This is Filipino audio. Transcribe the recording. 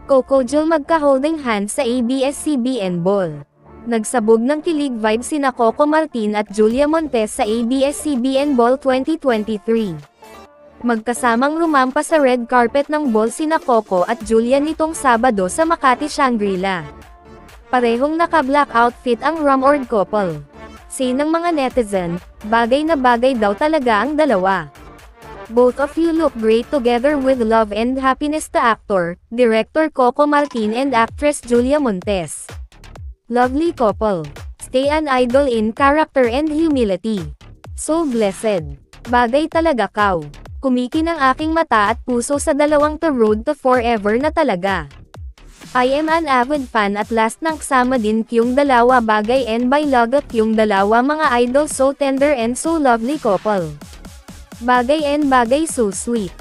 Coco Jul magka-holding hands sa ABS-CBN Ball. Nagsabog ng kilig vibe sina Coco Martin at Julia Montes sa ABS-CBN Ball 2023. Magkasamang rumampa sa red carpet ng ball sina Coco at Julia nitong Sabado sa Makati, Shangri-La. Parehong naka-black outfit ang rumored couple. Say ng mga netizen, bagay na bagay daw talaga ang dalawa. Both of you look great together with love and happiness to actor, director Coco Martin and actress Julia Montes. Lovely couple. Stay an idol in character and humility. So blessed. Bagay talaga kaw. Kumikin ang aking mata at puso sa dalawang to road to forever na talaga. I am an avid fan at last nang kasama din kyong dalawa bagay and by lagot yung dalawa mga idol so tender and so lovely couple. Bagay and bagay so sweet.